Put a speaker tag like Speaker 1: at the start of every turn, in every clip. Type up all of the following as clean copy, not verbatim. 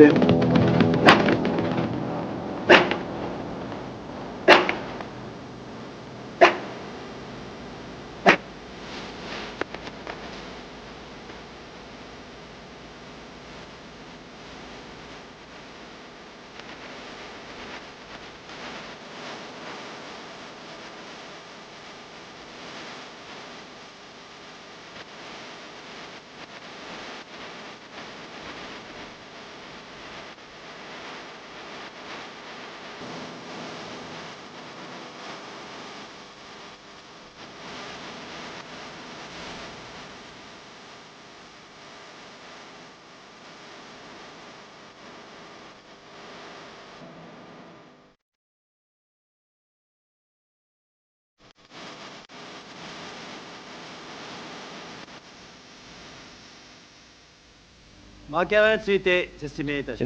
Speaker 1: せん。
Speaker 2: In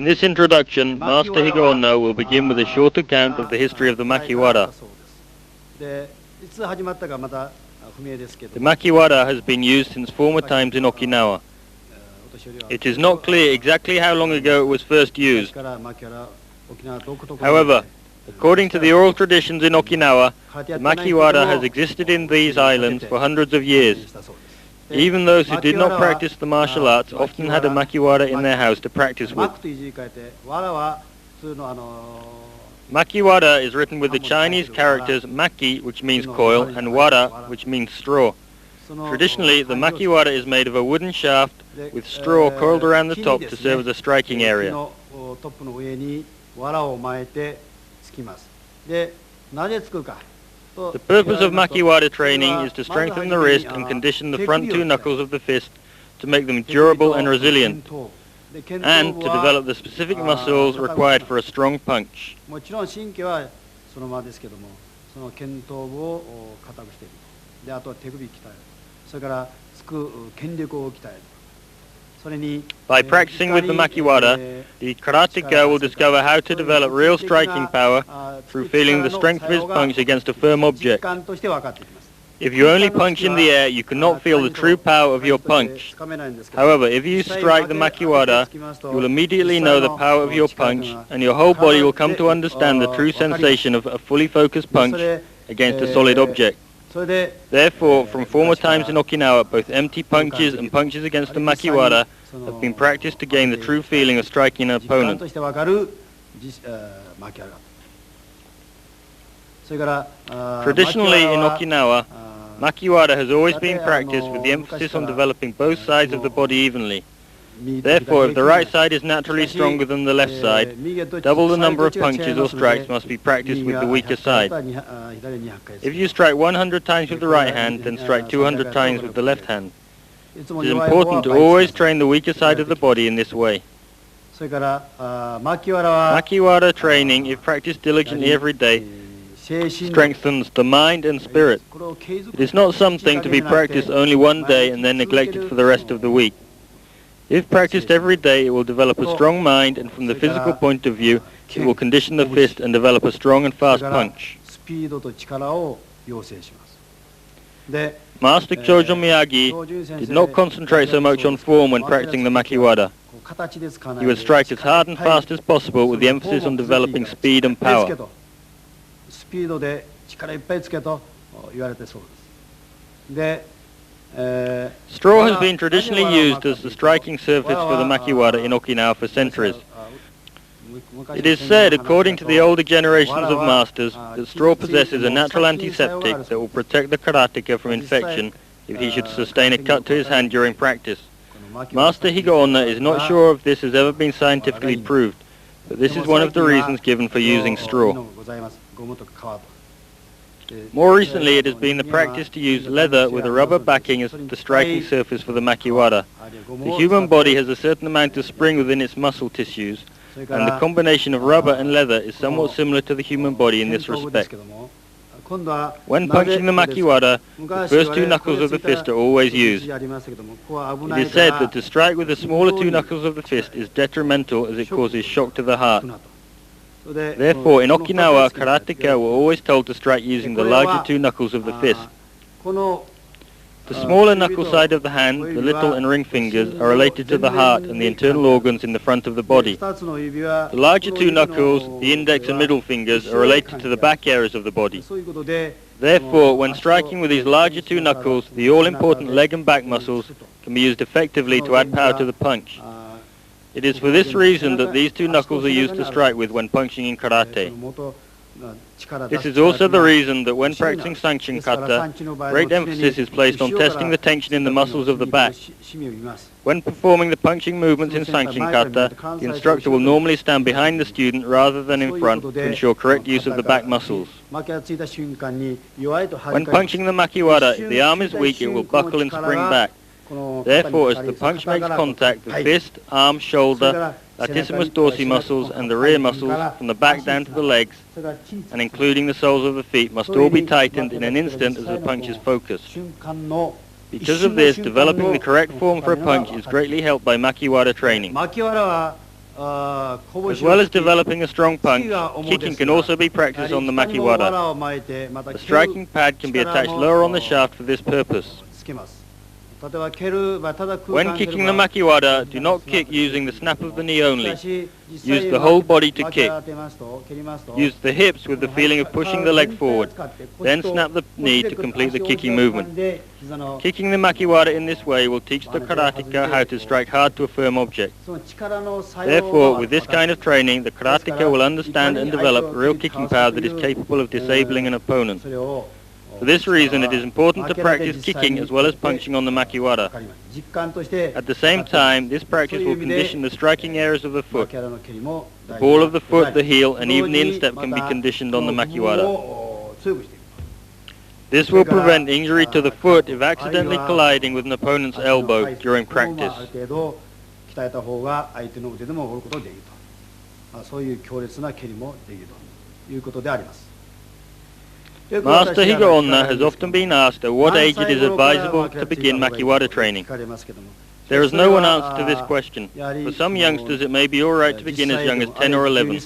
Speaker 2: this introduction, Master Higaonna will begin with a short account of the history of the Makiwara. The Makiwara has been used since former times in Okinawa. It is not clear exactly how long ago it was first used. However, according to the oral traditions in Okinawa, the Makiwara has existed in these islands for hundreds of years. Even those who did not practice the martial arts often had a Makiwara in their house to practice with. Makiwara is written with the Chinese characters Maki, which means coil, and Wara, which means straw. Traditionally, the Makiwara is made of a wooden shaft with straw coiled around the top to serve as a striking area. The purpose of Makiwara training is to strengthen the wrist and condition the front two knuckles of the fist to make them durable and resilient, and to develop the specific muscles required for a strong punch. By practicing with the Makiwara, the karateka will discover how to develop real striking power through feeling the strength of his punch against a firm object. If you only punch in the air, you cannot feel the true power of your punch. However, if you strike the Makiwara, you will immediately know the power of your punch, and your whole body will come to understand the true sensation of a fully focused punch against a solid object. Therefore, from former times in Okinawa, both empty punches and punches against the Makiwara have been practiced to gain the true feeling of striking an opponent. Traditionally in Okinawa, Makiwara has always been practiced with the emphasis on developing both sides of the body evenly. Therefore, if the right side is naturally stronger than the left side, double the number of punches or strikes must be practiced with the weaker side. If you strike 100 times with the right hand, then strike 200 times with the left hand. It is important to always train the weaker side of the body in this way. Makiwara training, if practiced diligently every day, strengthens the mind and spirit. It is not something to be practiced only one day and then neglected for the rest of the week. If practiced every day, it will develop a strong mind, and from the physical point of view, it will condition the fist and develop a strong and fast punch. Master Chojo Miyagi did not concentrate so much on form when practicing the Makiwara. He would strike as hard and fast as possible with the emphasis on developing speed and power. Straw has been traditionally used as the striking surface for the Makiwara in Okinawa for centuries. It is said, according to the older generations of masters, that straw possesses a natural antiseptic that will protect the karateka from infection if he should sustain a cut to his hand during practice. Master Higaonna is not sure if this has ever been scientifically proved, but this is one of the reasons given for using straw. More recently, it has been the practice to use leather with a rubber backing as the striking surface for the Makiwara. The human body has a certain amount of spring within its muscle tissues, and the combination of rubber and leather is somewhat similar to the human body in this respect. When punching the Makiwara, the first two knuckles of the fist are always used. It is said that to strike with the smaller two knuckles of the fist is detrimental as it causes shock to the heart. Therefore, in Okinawa, karateka were always told to strike using the larger two knuckles of the fist. The smaller knuckle side of the hand, the little and ring fingers, are related to the heart and the internal organs in the front of the body. The larger two knuckles, the index and middle fingers, are related to the back areas of the body. Therefore, when striking with these larger two knuckles, the all-important leg and back muscles can be used effectively to add power to the punch. It is for this reason that these two knuckles are used to strike with when punching in karate. This is also the reason that when practicing Sanchin kata, great emphasis is placed on testing the tension in the muscles of the back. When performing the punching movements in Sanchin kata, the instructor will normally stand behind the student rather than in front to ensure correct use of the back muscles. When punching the Makiwara, if the arm is weak, it will buckle and spring back. Therefore, as the punch makes contact, the fist, arm, shoulder, latissimus dorsi muscles and the rear muscles from the back down to the legs, and including the soles of the feet, must all be tightened in an instant as the punch is focused. Because of this, developing the correct form for a punch is greatly helped by Makiwara training. As well as developing a strong punch, kicking can also be practiced on the Makiwara. The striking pad can be attached lower on the shaft for this purpose. When kicking the Makiwara, do not kick using the snap of the knee only. Use the whole body to kick. Use the hips with the feeling of pushing the leg forward. Then snap the knee to complete the kicking movement. Kicking the Makiwara in this way will teach the karateka how to strike hard to a firm object. Therefore, with this kind of training, the karateka will understand and develop real kicking power that is capable of disabling an opponent. For this reason, it is important to practice kicking as well as punching on the Makiwara. At the same time, this practice will condition the striking areas of the foot. The ball of the foot, the heel, and even the instep can be conditioned on the Makiwara. This will prevent injury to the foot if accidentally colliding with an opponent's elbow during practice. Master Higaonna has often been asked at what age it is advisable to begin Makiwara training. There is no one answer to this question. For some youngsters it may be alright to begin as young as 10 or 11.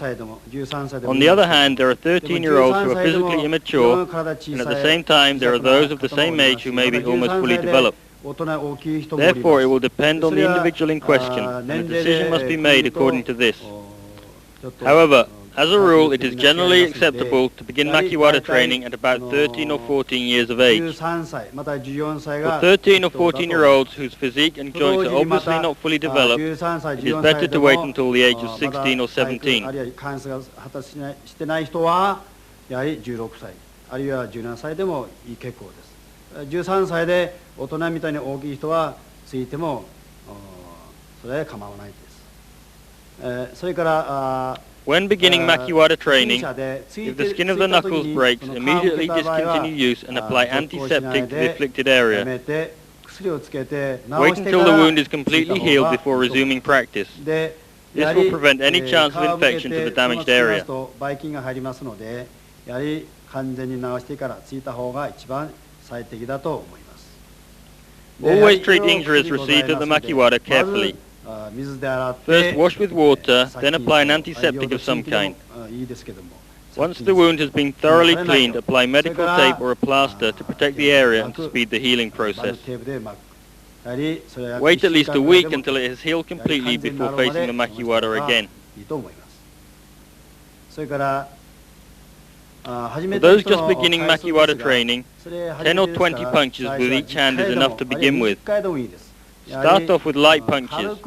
Speaker 2: On the other hand, there are 13-year-olds who are physically immature, and at the same time there are those of the same age who may be almost fully developed. Therefore, it will depend on the individual in question, and a decision must be made according to this. However, as a rule, it is generally acceptable to begin Makiwara training at about 13 or 14 years of age. For 13 or 14-year-olds whose physique and joints are obviously not fully developed, it is better to wait until the age of 16 or 17. When beginning Makiwara training, if the skin of the knuckles breaks, immediately discontinue use and apply antiseptic to the afflicted area. Wait until the wound is completely healed before resuming practice. This will prevent any chance of infection to the damaged area. Always treat injuries received at the Makiwara carefully. First wash with water, then apply an antiseptic of some kind. Once the wound has been thoroughly cleaned, apply medical tape or a plaster to protect the area and to speed the healing process. Wait at least a week until it has healed completely before facing the Makiwara again. For those just beginning Makiwara training, 10 or 20 punches with each hand is enough to begin with. Start off with light punches.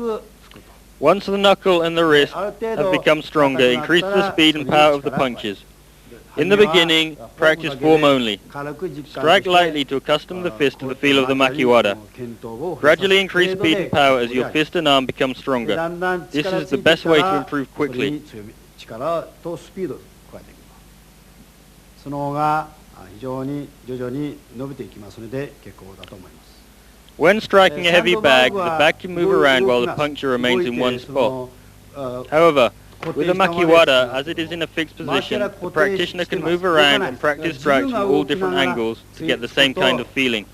Speaker 2: Once the knuckle and the wrist have become stronger, increase the speed and power of the punches. In the beginning, practice form only. Strike lightly to accustom the fist to the feel of the Makiwara. Gradually increase speed and power as your fist and arm become stronger. This is the best way to improve quickly. When striking a heavy bag, the bag can move around while the puncture remains in one spot. However, with a Makiwara, as it is in a fixed position, the practitioner can move around and practice strikes from all different angles to get the same kind of feeling.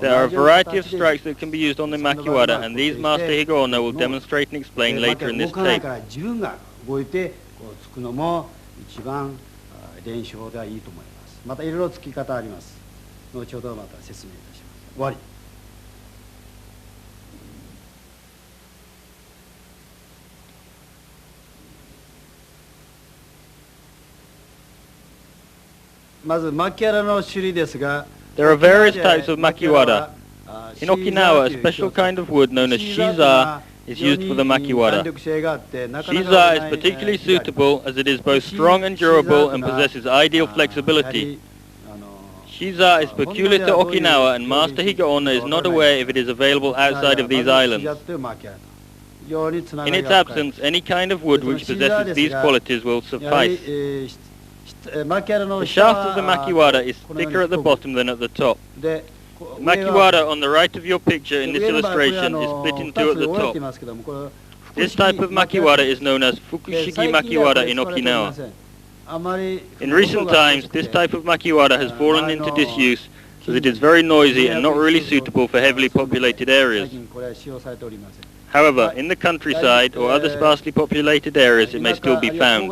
Speaker 2: There are a variety of strikes that can be used on the Makiwara, and these Master Higaonna will demonstrate and explain later in this tape.
Speaker 1: 終わり。まずマキワラの種類ですが、
Speaker 2: There are various types of Makiwara. In Okinawa, a special kind of wood known as shiza is used for the Makiwara. Shiza is particularly suitable as it is both strong and durable and possesses ideal flexibility. Shiza is peculiar to Okinawa, and Master Higaonna is not aware if it is available outside of these islands. In its absence, any kind of wood which possesses these qualities will suffice. The shaft of the Makiwara is thicker at the bottom than at the top. The Makiwara on the right of your picture in this illustration is split in two at the top. This type of Makiwara is known as Fukushiki Makiwara in Okinawa. In recent times, this type of Makiwara has fallen into disuse as it is very noisy and not really suitable for heavily populated areas. However, in the countryside or other sparsely populated areas, it may still be found.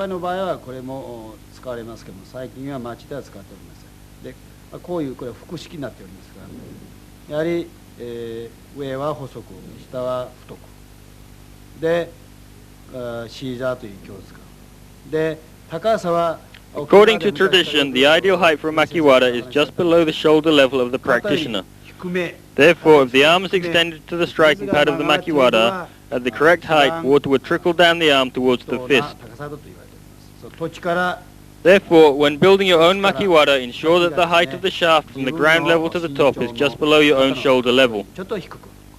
Speaker 1: 使われますけども、最近は町では使っておりません。で、こういうこれは複式になっておりますから、やはり、上は細く、下は太く。で、シーザーという教ですか。で、高さは
Speaker 2: According to tradition, the ideal height for a Makiwara is just below the shoulder level of the practitioner. Therefore, if the arm is extended to the striking pad of the Makiwara, at the correct height, water would trickle down the arm towards the fist. Therefore, when building your own Makiwara, ensure that the height of the shaft from the ground level to the top is just below your own shoulder level. The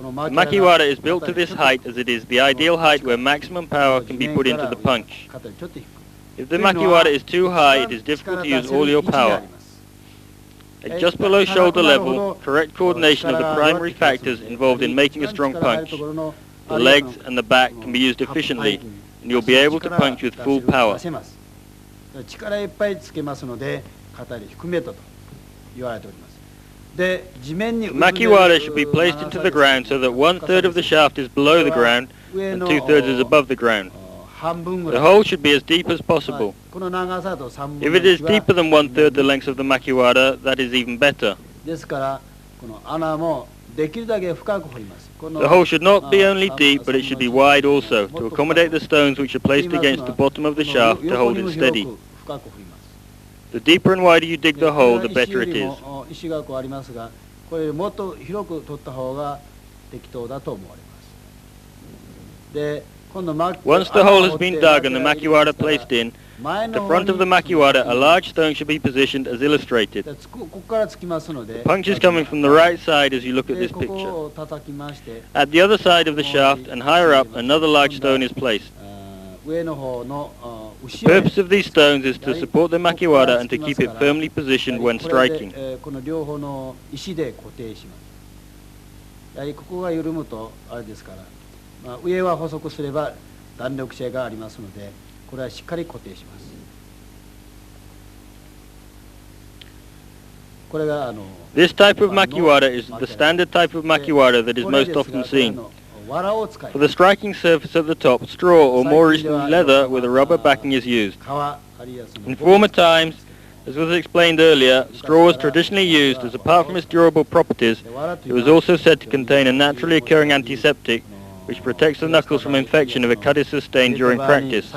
Speaker 2: Makiwara is built to this height as it is the ideal height where maximum power can be put into the punch. If the Makiwara is too high, it is difficult to use all your power. At just below shoulder level, correct coordination of the primary factors involved in making a strong punch, the legs and the back can be used efficiently, and you'll be able to punch with full power.
Speaker 1: 力いっぱいつけますので、肩より低めと言われております。で、地面に
Speaker 2: Makiwara should be placed into the ground so that 1/3 of the shaft is below the ground and 2/3 is above the ground. The hole should be as deep as possible. If it is deeper than 1/3 the length of the Makiwara, that is even better.
Speaker 1: ですから、この穴もできるだけ深く掘ります。
Speaker 2: The hole should not be only deep, but it should be wide also, to accommodate the stones which are placed against the bottom of the shaft to hold it steady. The deeper and wider you dig the hole, the better it is. Once the hole has been dug and the Makiwara placed in, at the front of the Makiwara, a large stone should be positioned as illustrated. The punch is coming from the right side as you look at this picture. At the other side of the shaft and higher up, another large stone is placed. The purpose of these stones is to support the Makiwara and to keep it firmly positioned when striking. This type of Makiwara is the standard type of Makiwara that is most often seen. For the striking surface at the top, straw or more recently leather with a rubber backing is used. In former times, as was explained earlier, straw was traditionally used as apart from its durable properties, it was also said to contain a naturally occurring antiseptic which protects the knuckles from infection if a cut is sustained during practice.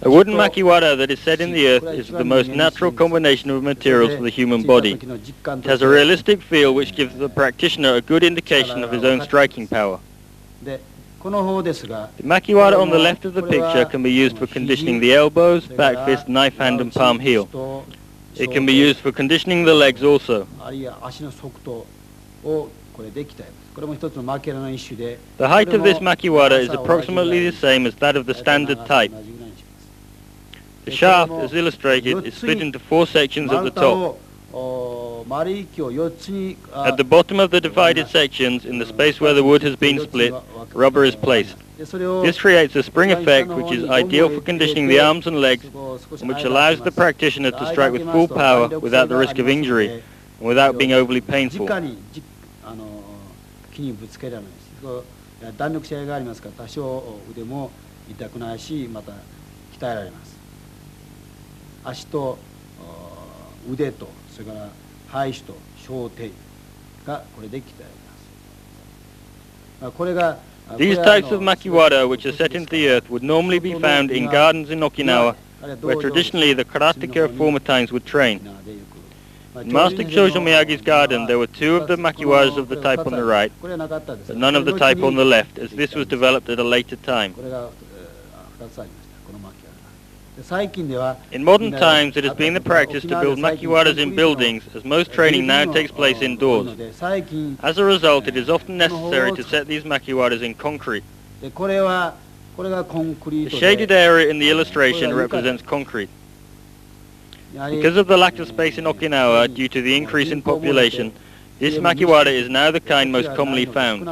Speaker 2: A wooden Makiwara that is set in the earth is the most natural combination of materials for the human body. It has a realistic feel which gives the practitioner a good indication of his own striking power. The Makiwara on the left of the picture can be used for conditioning the elbows, back fist, knife hand and palm heel. It can be used for conditioning the legs also. The height of this Makiwara is approximately the same as that of the standard type. The shaft, as illustrated, is split into 4 sections at the top. At the bottom of the divided sections, in the space where the wood has been split, rubber is placed. This creates a spring effect which is ideal for conditioning the arms and legs and which allows the practitioner to strike with full power without the risk of injury and without being overly painful.
Speaker 1: 鍛えられます。足と腕と、それから背手と小手がこれで鍛えられます。これが
Speaker 2: These types of makiwara, which are set into the earth, would normally be found in gardens in Okinawa, where traditionally the karateka of former times would train. In Master Kyojo Miyagi's garden, there were 2 of the makiwaras of the type on the right, but none of the type on the left, as this was developed at a later time. In modern times, it has been the practice to build makiwaras in buildings, as most training now takes place indoors. As a result, it is often necessary to set these makiwaras in concrete. The shaded area in the illustration represents concrete. Because of the lack of space in Okinawa due to the increase in population, this makiwara is now the kind most commonly found.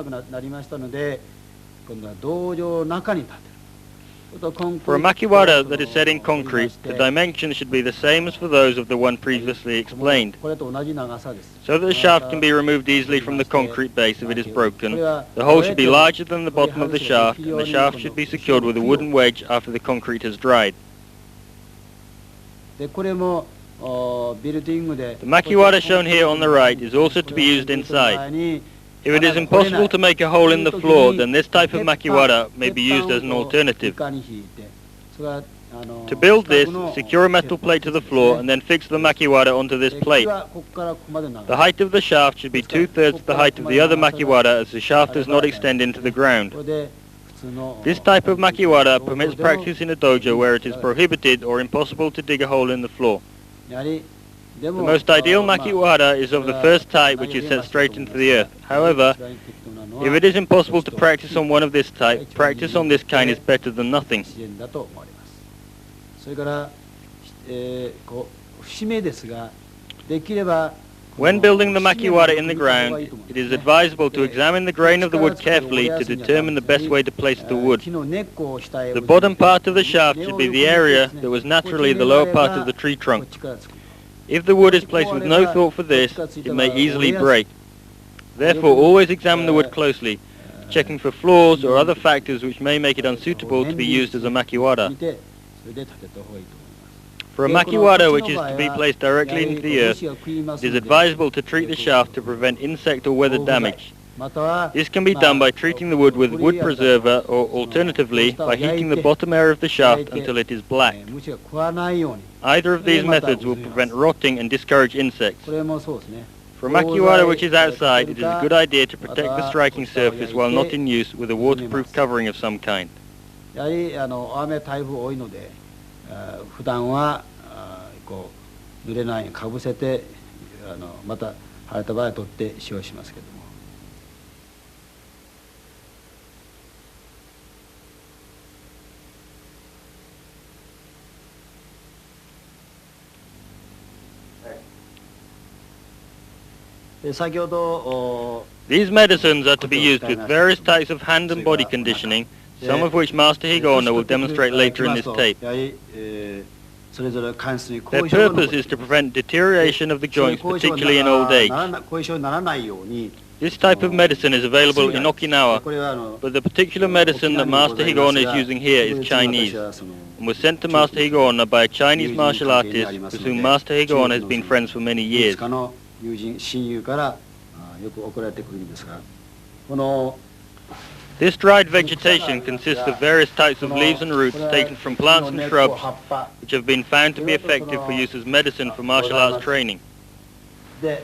Speaker 2: For a makiwara that is set in concrete, the dimensions should be the same as for those of the one previously explained. So that the shaft can be removed easily from the concrete base if it is broken, the hole should be larger than the bottom of the shaft, and the shaft should be secured with a wooden wedge after the concrete has dried. The makiwara shown here on the right is also to be used inside. If it is impossible to make a hole in the floor, then this type of makiwara may be used as an alternative. To build this, secure a metal plate to the floor and then fix the makiwara onto this plate. The height of the shaft should be 2/3 the height of the other makiwara, as the shaft does not extend into the ground. This type of makiwara permits practice in a dojo where it is prohibited or impossible to dig a hole in the floor. The most ideal makiwara is of the first type, which is set straight into the earth. However, if it is impossible to practice on one of this type, practice on this kind is better than nothing. When building the makiwara in the ground, it is advisable to examine the grain of the wood carefully to determine the best way to place the wood. The bottom part of the shaft should be the area that was naturally the lower part of the tree trunk. If the wood is placed with no thought for this, it may easily break. Therefore, always examine the wood closely, checking for flaws or other factors which may make it unsuitable to be used as a makiwara. For a makiwara which is to be placed directly into the earth, it is advisable to treat the shaft to prevent insect or weather damage. This can be done by treating the wood with wood preserver, or alternatively by heating the bottom area of the shaft until it is black. Either of these methods will prevent rotting and discourage insects. For a makiwara which is outside, it is a good idea to protect the striking surface while not in use with a waterproof covering of some kind.
Speaker 1: 普段はこう濡れないようにかぶせてまた晴れた場合は取って使用しますけども。先ほど
Speaker 2: These medicines are to be used with various types of hand and body conditioning, some of which Master Higaonna will demonstrate later in this tape. Their purpose is to prevent deterioration of the joints, particularly in old age. This type of medicine is available in Okinawa, but the particular medicine that Master Higaonna is using here is Chinese, and was sent to Master Higaonna by a Chinese martial artist with whom Master Higaonna has been friends for many years. This dried vegetation consists of various types of leaves and roots taken from plants and shrubs which have been found to be effective for use as medicine for martial arts training. To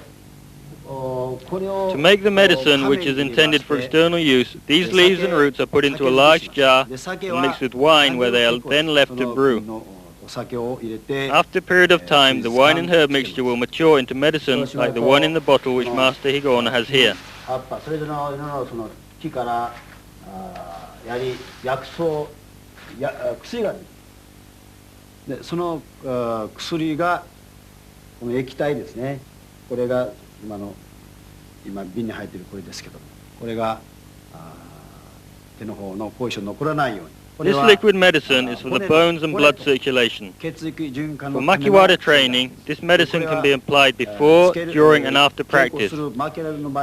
Speaker 2: make the medicine, which is intended for external use, these leaves and roots are put into a large jar and mixed with wine, where they are then left to brew. After a period of time, the wine and herb mixture will mature into medicine like the one in the bottle which Master Higaonna has here.
Speaker 1: 薬がでその薬がこの液体ですね。これが今瓶に入っているこれですけども、これが手の方の後遺症残らないように。
Speaker 2: This liquid medicine is for the bones and blood circulation. For makiwara training, this medicine can be applied before, during and after practice.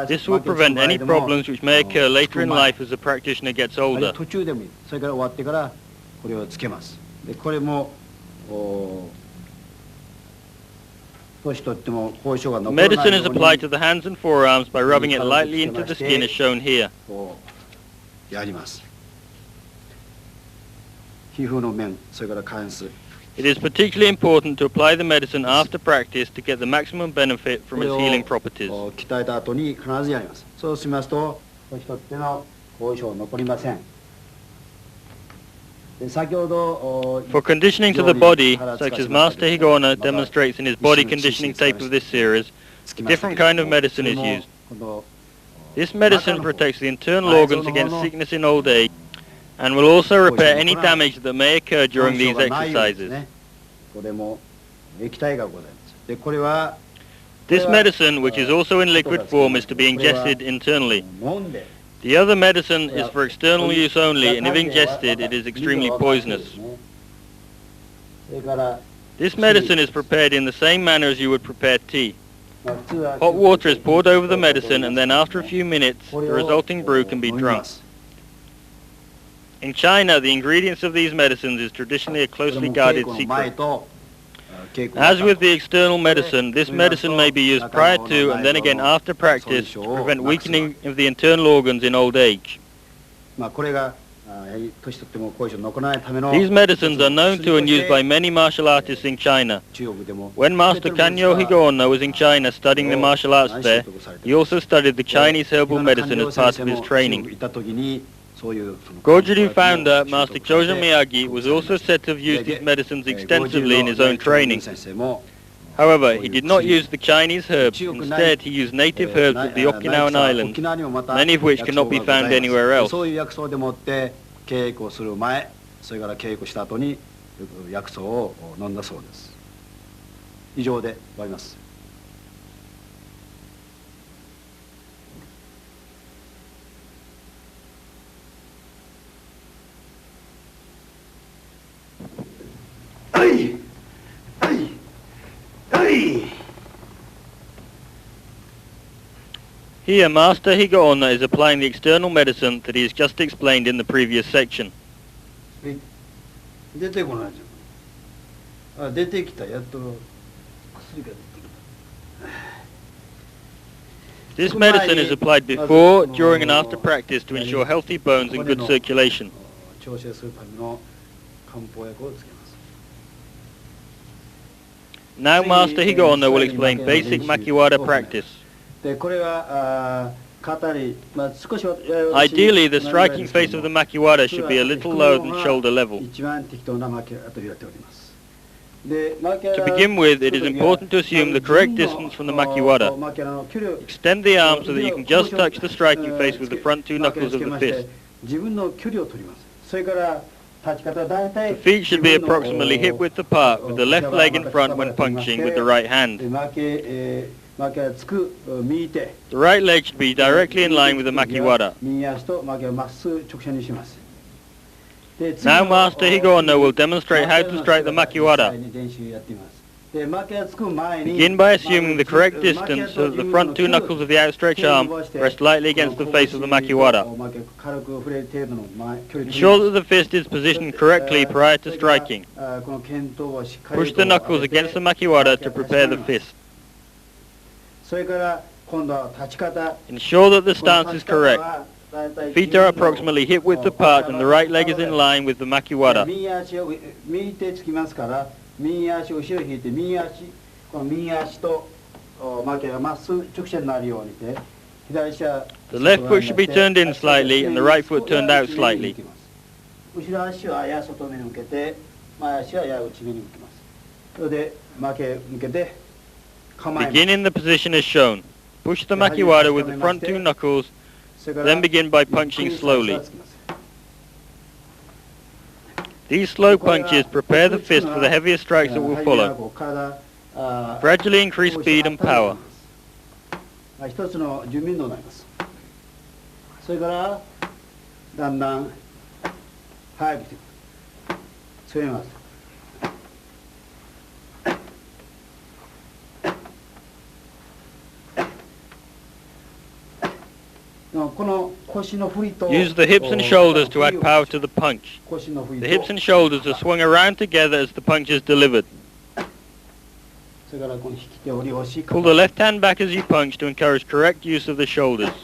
Speaker 2: This will prevent any problems which may occur later in life as the practitioner gets older.
Speaker 1: でこれも年取っても後遺症が残らないよう
Speaker 2: Medicine
Speaker 1: に
Speaker 2: is applied to the hands and forearms by rubbing it lightly into the skin as shown here.
Speaker 1: こうやります。皮膚の面、それから関節。
Speaker 2: It is particularly important to apply the medicine after practice to get the maximum benefit from its healing properties.
Speaker 1: 鍛えた後に必ずやります。そうしますと年取っての後遺症残りません。先ほど
Speaker 2: For conditioning to the body, such as Master Higaonna demonstrates in his body conditioning tape of this series, a different kind of medicine is used. This medicine protects the internal organs against sickness in old age and will also repair any damage that may occur during these exercises. This medicine, which is also in liquid form, is to be ingested internally. The other medicine is for external use only, and if ingested, it is extremely poisonous. This medicine is prepared in the same manner as you would prepare tea. Hot water is poured over the medicine, and then after a few minutes, the resulting brew can be drunk. In China, the ingredients of these medicines is traditionally a closely guarded secret. As with the external medicine, this medicine may be used prior to and then again after practice to prevent weakening of the internal organs in old age. These medicines are known to and used by many martial artists in China. When Master Kanyo Higaonna was in China studying the martial arts there, he also studied the Chinese herbal medicine as part of his training. Goju-ryu founder Master Choja Miyagi was also said to have used these medicines extensively in his own training. However, he did not use the Chinese herbs. Instead, he used native herbs of the Okinawan islands, many of which cannot be found anywhere else.
Speaker 1: 稽古をする前、それから稽古した後に薬草を飲んだそうです。以上で終わります。はいはいはい。
Speaker 2: Here, Master Higaonna is applying the external medicine that he has just explained in the previous section.
Speaker 1: 出てこないじゃん。あ、出てきた。やっと薬が出てきた。
Speaker 2: This medicine is applied before, during and after practice to ensure healthy bones and good circulation.
Speaker 1: 調整するための漢方薬をつけます。
Speaker 2: Now Master Higaonna will explain basic Makiwara practice. Ideally, the striking face of the Makiwara should be a little lower than shoulder level. To begin with, it is important to assume the correct distance from the Makiwara. Extend the arm so that you can just touch the striking face with the front two knuckles of the fist. The feet should be approximately hip-width apart, with the left leg in front when punching with the right hand. The right leg should be directly in line with the Makiwara. Now Master Higaonna will demonstrate how to strike the Makiwara. Begin by assuming the correct distance so that the front two knuckles of the outstretched arm rest lightly against the face of the Makiwara. Ensure that the fist is positioned correctly prior to striking. Push the knuckles against the Makiwara to prepare the fist. Ensure that the stance is correct. Feet are approximately hip-width apart and the right leg is in line with the Makiwara. The left foot should be turned in slightly and the right foot turned out slightly. Begin in the position as shown. Push the Makiwara with the front two knuckles, then begin by punching slowly. These slow punches prepare the fist for the heavier strikes that will follow. Gradually increase speed and power. Use the hips and shoulders to add power to the punch. The hips and shoulders are swung around together as the punch is delivered. Pull the left hand back as you punch to encourage correct use of the shoulders.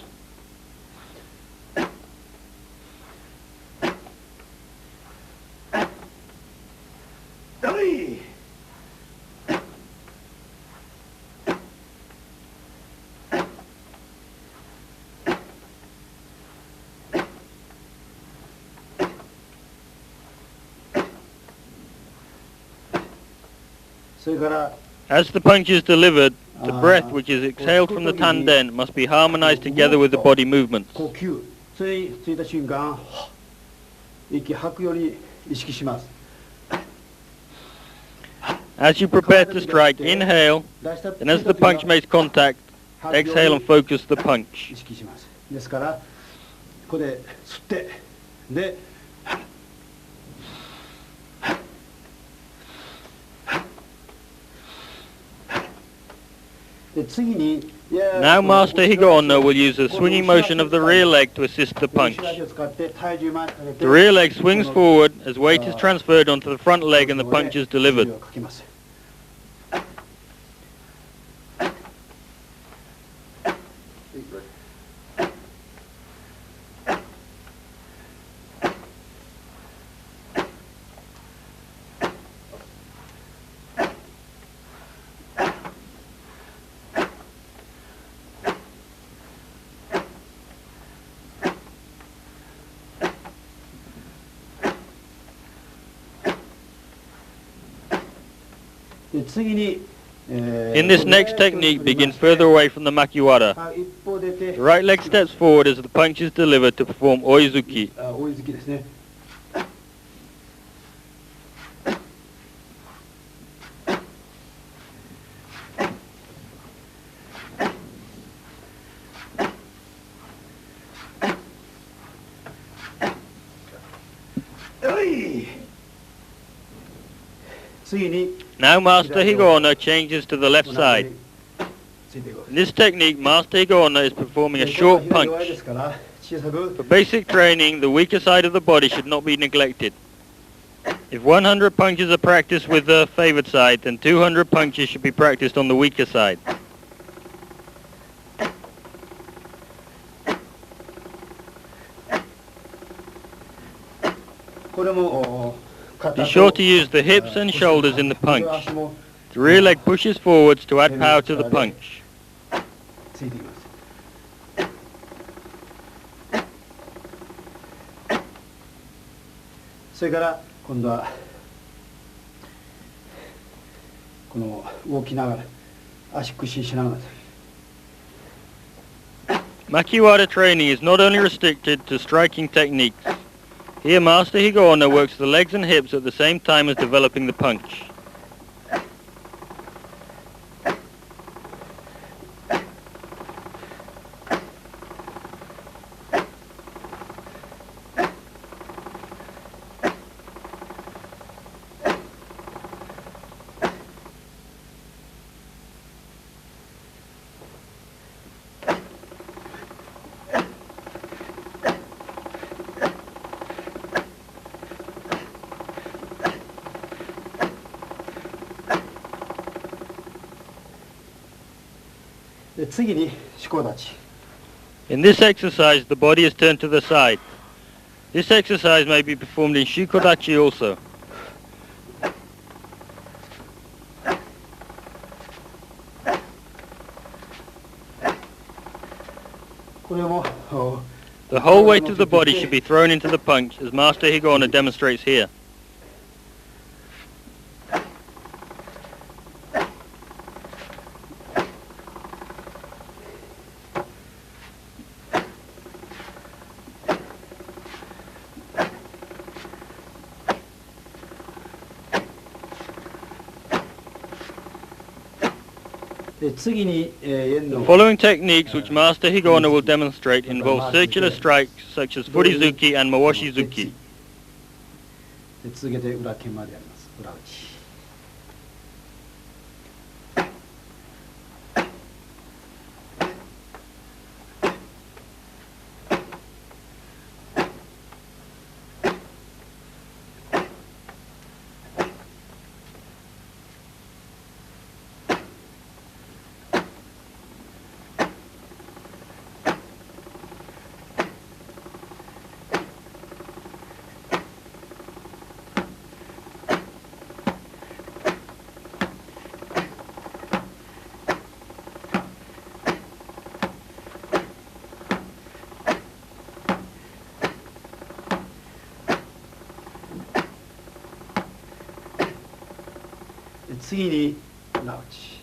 Speaker 2: As the punch is delivered, the breath which is exhaled from the tanden must be harmonized together with the body movements. As you prepare to strike, inhale, and as the punch makes contact, exhale and focus the punch. Now Master Higaonna will use the swinging motion of the rear leg to assist the punch. The rear leg swings forward as weight is transferred onto the front leg and the punch is delivered. In this next technique, begin further away from the Makiwara. The right leg steps forward as the punch is delivered to perform oizuki. Now Master Higaonna changes to the left side. In this technique, Master Higaonna is performing a short punch. For basic training, the weaker side of the body should not be neglected. If 100 punches are practiced with the favored side, then 200 punches should be practiced on the weaker side. Be sure to use the hips and shoulders in the punch. The rear leg pushes forwards to add power to the punch. Makiwara training is not only restricted to striking techniques. Here Master Higaonna works the legs and hips at the same time as developing the punch. In this exercise, the body is turned to the side. This exercise may be performed in Shikodachi also. The whole weight of the body should be thrown into the punch, as Master Higaonna demonstrates here. The following techniques which Master Higaonna will demonstrate involve circular strikes such as furizuki and mawashizuki.
Speaker 1: 次に裏打ち。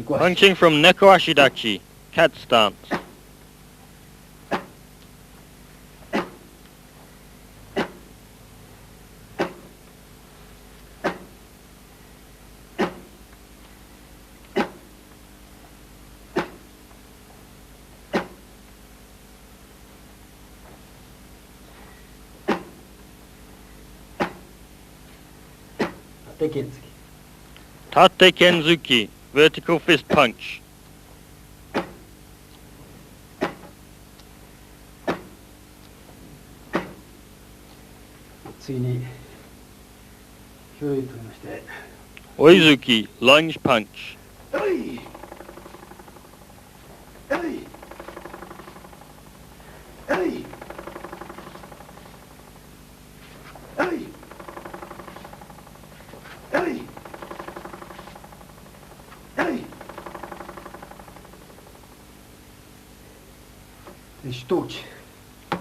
Speaker 2: Punching from Neko Ashidachi, cat stance. Tate Kenzuki, vertical fist punch. Oizuki, lunge punch.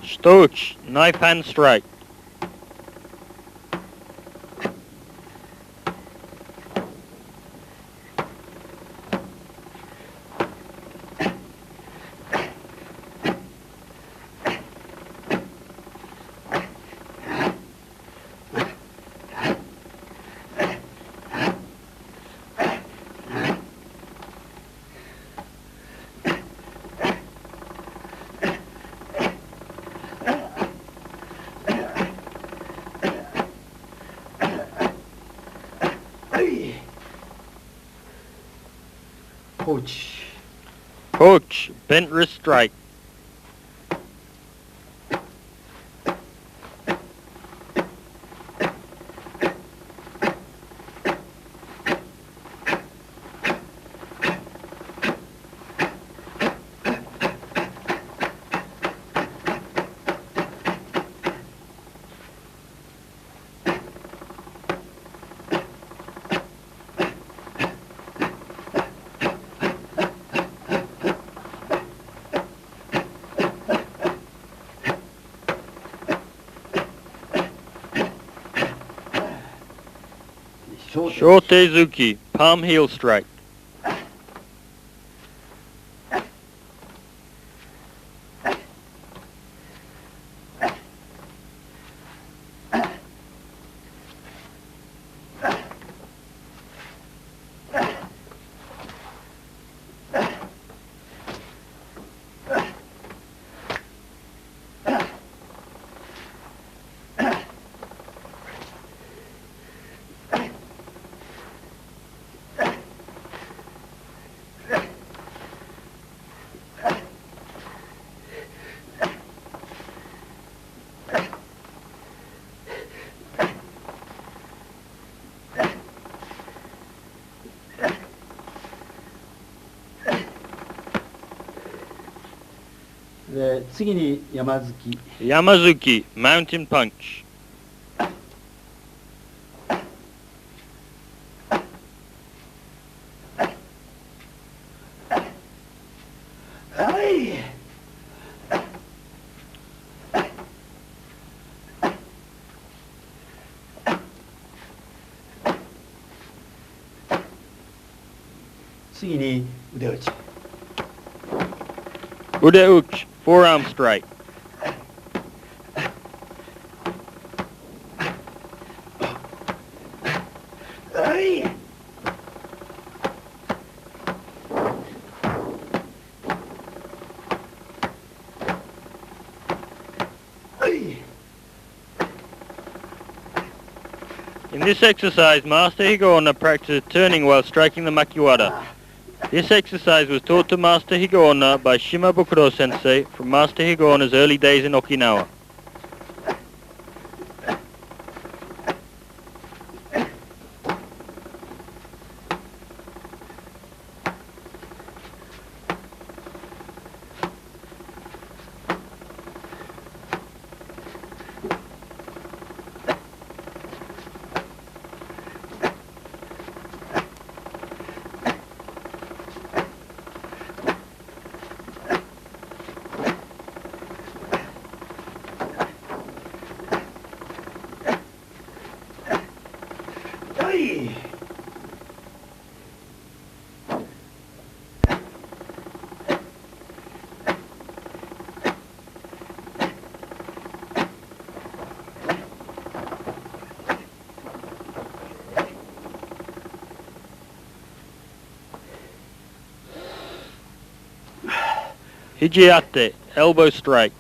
Speaker 2: Stouch, knife hand strike. Coach, bent wrist strike. Shotezuki, palm heel strike. Yamazuki, mountain punch.
Speaker 1: 次に腕打ち。
Speaker 2: Ude-uch, forearm strike.
Speaker 1: はい。
Speaker 2: In this exercise, Master Higaonna practiced turning while striking the Makiwara. This exercise was taught to Master Higaonna by Shimabukuro Sensei from Master Higaonna's early days in Okinawa. Hijiate, elbow strike.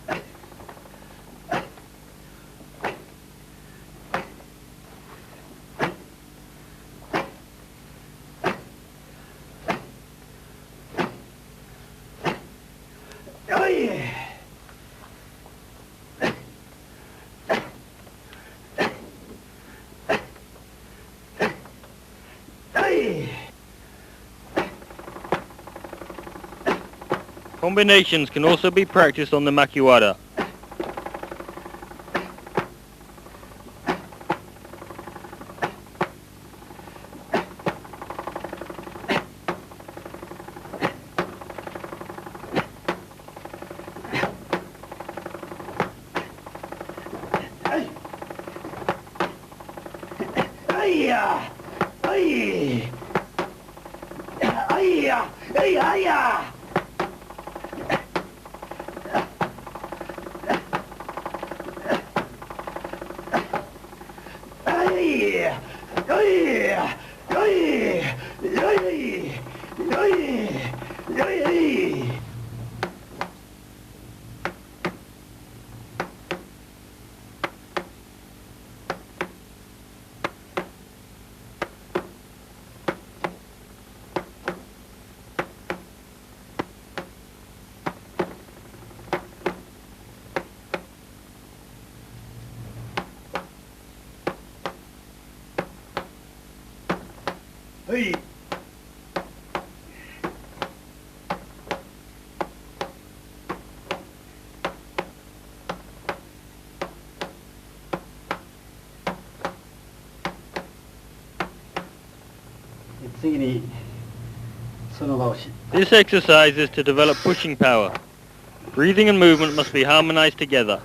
Speaker 2: Combinations can also be practiced on the Makiwara. This exercise is to develop pushing power. Breathing and movement must be harmonized together.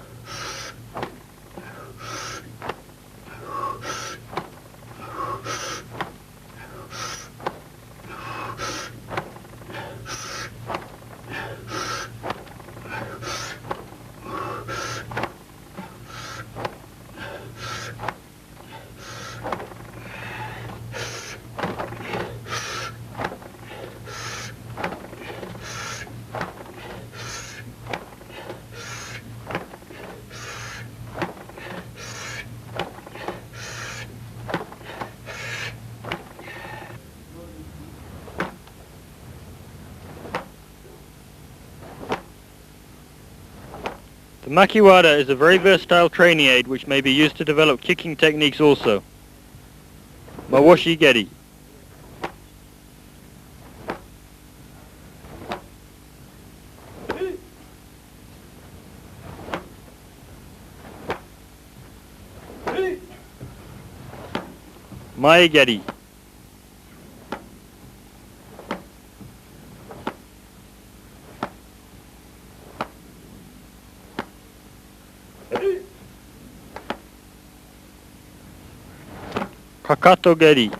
Speaker 2: The Makiwara is a very versatile training aid which may be used to develop kicking techniques also. Mawashi Geri. Mae Geri. Kakato Geri.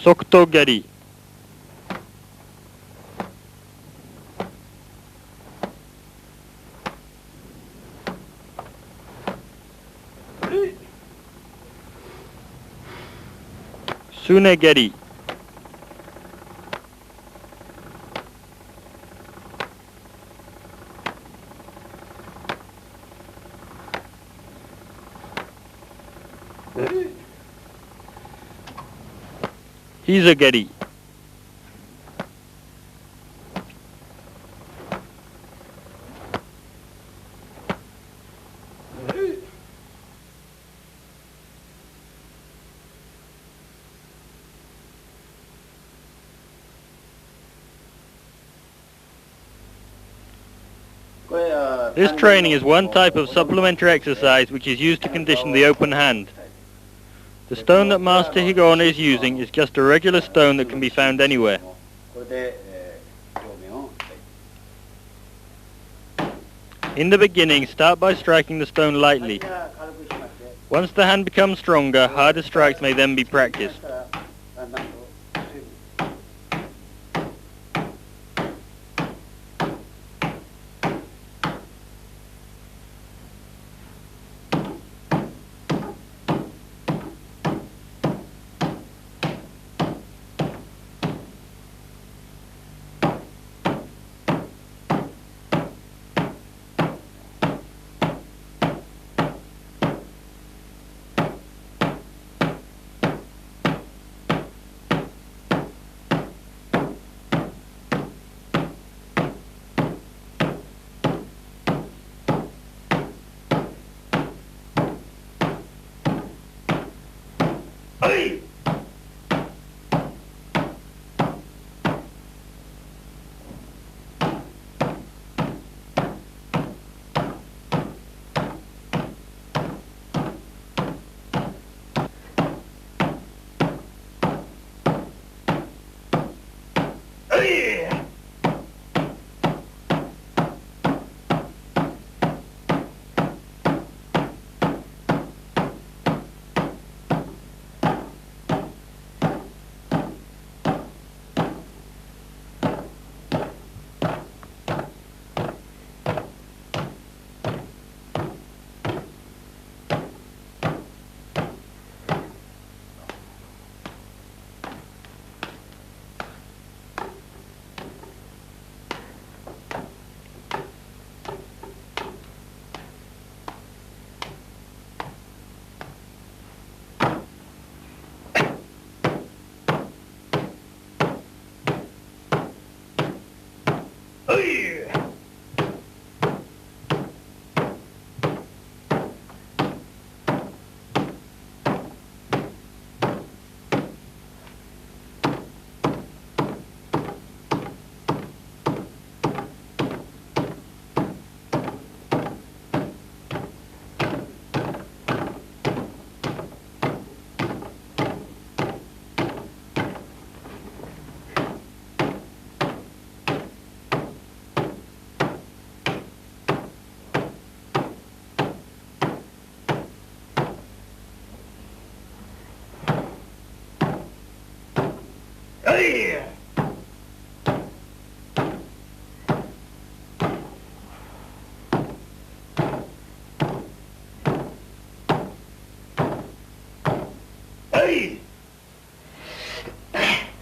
Speaker 2: Sokuto Geri. Sune Geri. Hiza Geri. This training is one type of supplementary exercise which is used to condition the open hand. The stone that Master Higaonna is using is just a regular stone that can be found anywhere. In the beginning, start by striking the stone lightly. Once the hand becomes stronger, harder strikes may then be practiced.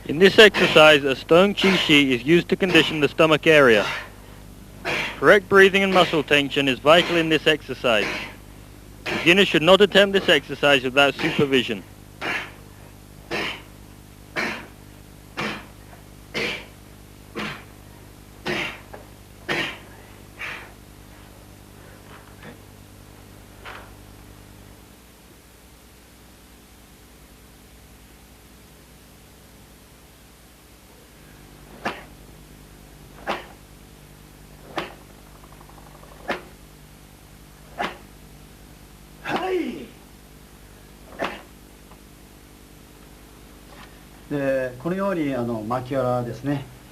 Speaker 2: In this exercise, a stone chi-shi is used to condition the stomach area. Correct breathing and muscle tension is vital in this exercise. Beginners should not attempt this exercise without supervision.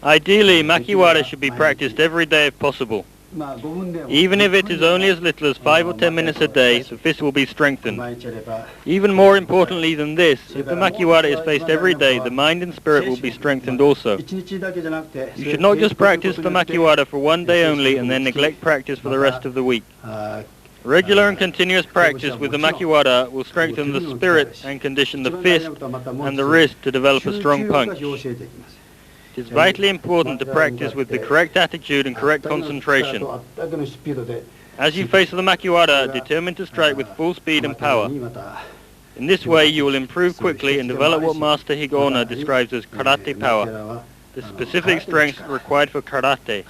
Speaker 2: Ideally, Makiwara should be practiced every day if possible. Even if it is only as little as 5 or 10 minutes a day, the fist will be strengthened. Even more importantly than this, if the Makiwara is faced every day, the mind and spirit will be strengthened also. You should not just practice the Makiwara for one day only and then neglect practice for the rest of the week. Regular and continuous practice with the Makiwara will strengthen the spirit and condition the fist and the wrist to develop a strong punch. It is vitally important to practice with the correct attitude and correct concentration. As you face the Makiwara, determine to strike with full speed and power. In this way, you will improve quickly and develop what Master Higaonna describes as karate power, the specific strength required for karate.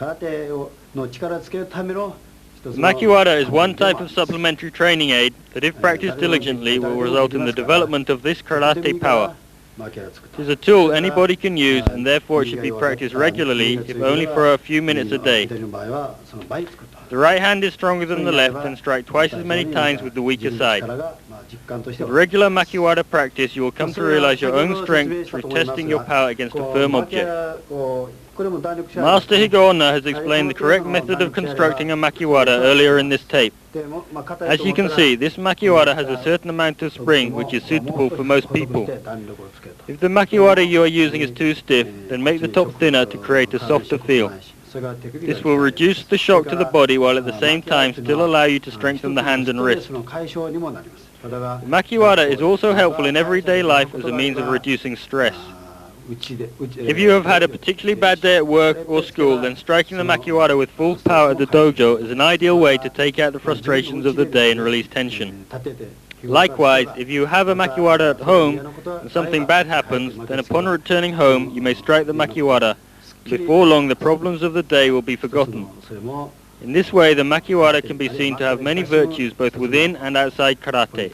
Speaker 2: The Makiwara is one type of supplementary training aid that, if practiced diligently, will result in the development of this karate power. It is a tool anybody can use, and therefore it should be practiced regularly, if only for a few minutes a day. The right hand is stronger than the left and strike twice as many times with the weaker side. With regular Makiwara practice, you will come to realize your own strength through testing your power against a firm object. Master Higaonna has explained the correct method of constructing a Makiwara earlier in this tape. As you can see, this Makiwara has a certain amount of spring which is suitable for most people. If the Makiwara you are using is too stiff, then make the top thinner to create a softer feel. This will reduce the shock to the body while at the same time still allow you to strengthen the hand and wrist. The Makiwara is also helpful in everyday life as a means of reducing stress. If you have had a particularly bad day at work or school, then striking the Makiwara with full power at the dojo is an ideal way to take out the frustrations of the day and release tension. Likewise, if you have a Makiwara at home and something bad happens, then upon returning home you may strike the Makiwara. Before long the problems of the day will be forgotten. In this way the Makiwara can be seen to have many virtues both within and outside karate.